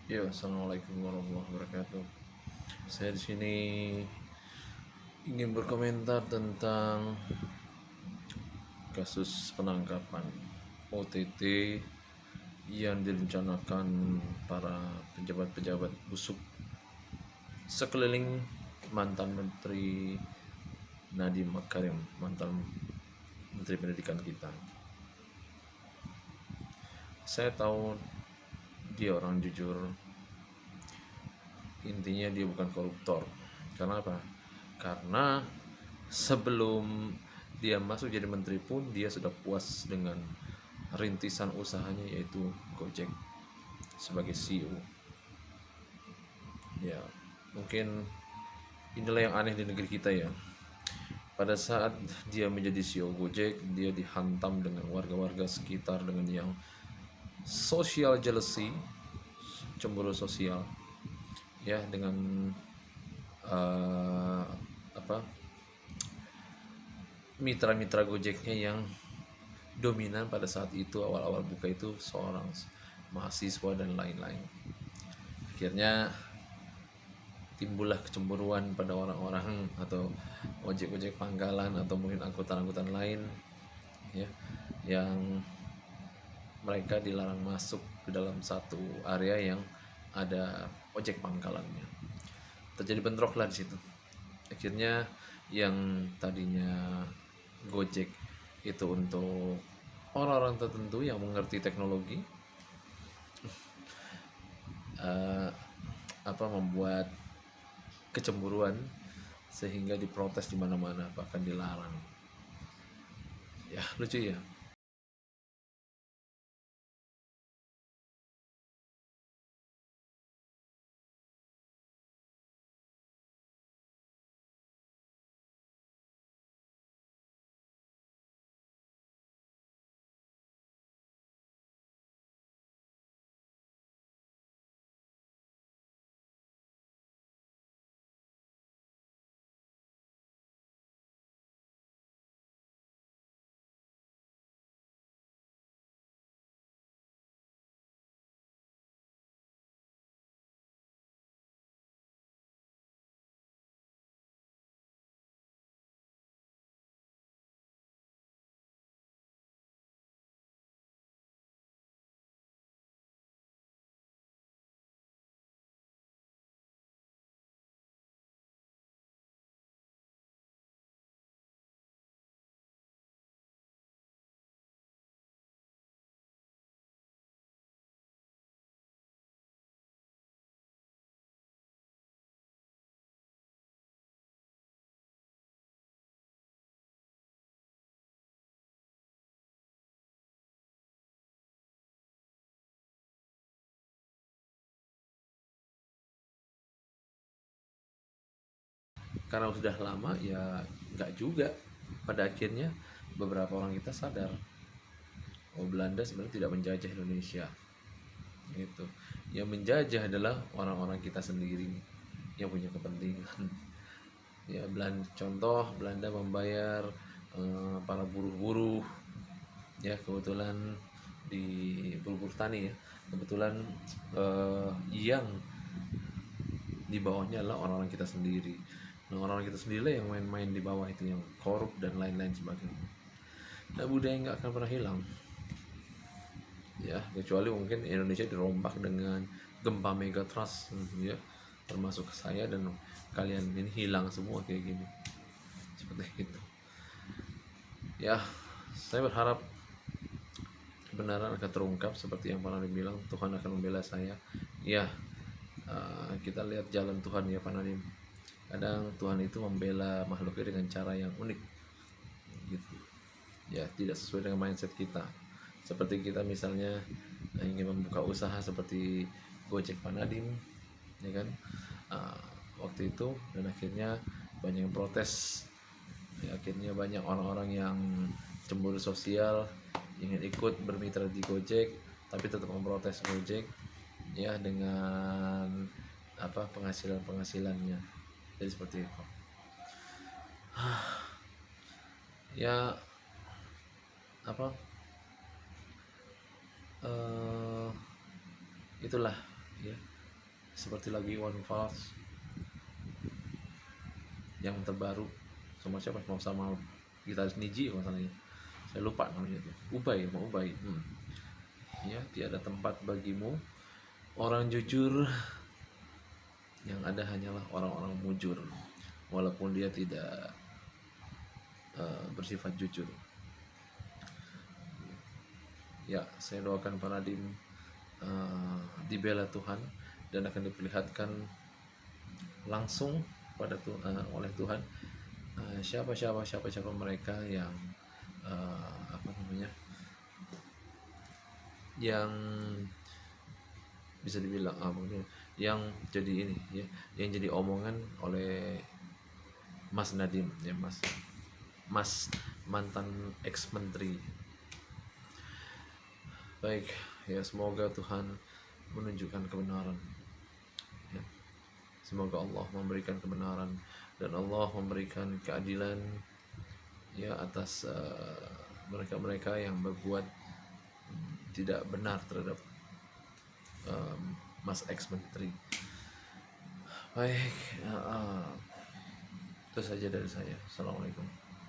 Ya, assalamualaikum warahmatullahi wabarakatuh. Saya di sini ingin berkomentar tentang kasus penangkapan OTT yang direncanakan para pejabat-pejabat busuk sekeliling mantan Menteri Nadiem Makarim, mantan Menteri Pendidikan kita. Saya tahu dia orang jujur, intinya dia bukan koruptor. Karena apa? Karena sebelum dia masuk jadi menteri pun dia sudah puas dengan rintisan usahanya, yaitu Gojek sebagai CEO. Ya, mungkin inilah yang aneh di negeri kita ya. Pada saat dia menjadi CEO Gojek, dia dihantam dengan warga-warga sekitar dengan yang social jealousy, cemburu sosial, ya, dengan uh, apa mitra-mitra Gojeknya yang dominan pada saat itu, awal-awal buka itu seorang mahasiswa dan lain-lain. Akhirnya timbullah kecemburuan pada orang-orang atau ojek-ojek pangkalan atau mungkin angkutan-angkutan lain, ya, yang mereka dilarang masuk ke dalam satu area yang ada ojek pangkalannya. Terjadi bentrok lah di situ. Akhirnya yang tadinya Gojek itu untuk orang-orang tertentu yang mengerti teknologi, uh, membuat kecemburuan sehingga diprotes di mana-mana, bahkan dilarang. Ya, lucu ya. Karena sudah lama ya, nggak juga. Pada akhirnya beberapa orang kita sadar, oh, Belanda sebenarnya tidak menjajah Indonesia, gitu. Yang menjajah adalah orang-orang kita sendiri yang punya kepentingan. Ya, Belanda, contoh Belanda membayar para buruh-buruh, ya, kebetulan di buruh tani ya, kebetulan yang di bawahnya adalah orang-orang kita sendiri. Nah, orang-orang kita sendiri yang main-main di bawah itu, yang korup dan lain-lain sebagainya. Nah, budaya nggak akan pernah hilang, ya, kecuali mungkin Indonesia dirombak dengan gempa megatrust, ya, termasuk saya dan kalian ini hilang semua kayak gini, seperti itu. Ya, saya berharap kebenaran akan terungkap seperti yang pernah dibilang, Tuhan akan membela saya. Ya, kita lihat jalan Tuhan ya Pak Nadim. Kadang Tuhan itu membela makhluknya dengan cara yang unik, gitu. Ya, tidak sesuai dengan mindset kita. Seperti kita misalnya ingin membuka usaha seperti Gojek Pak Nadim, ya kan, waktu itu, dan akhirnya banyak yang protes. Ya, akhirnya banyak orang-orang yang cemburu sosial, ingin ikut bermitra di Gojek tapi tetap memprotes Gojek, ya, dengan penghasilannya. Jadi seperti itu. Ya, apa itulah, ya, seperti lagi One Falls yang terbaru sama siapa, sama gitaris Niji masalahnya, saya lupa namanya itu, Ubay. Ya, tiada tempat bagimu orang jujur, yang ada hanyalah orang-orang mujur, walaupun dia tidak bersifat jujur. Ya, saya doakan Pak Nadiem dibela Tuhan dan akan diperlihatkan langsung oleh Tuhan siapa mereka yang yang bisa dibilang yang jadi ini ya, yang jadi omongan oleh Mas Nadiem ya, Mas mantan ex menteri. Baik ya, semoga Tuhan menunjukkan kebenaran ya. Semoga Allah memberikan kebenaran dan Allah memberikan keadilan ya atas mereka-mereka yang berbuat tidak benar terhadap Mas ex menteri. Baik, itu saja dari saya. Assalamualaikum.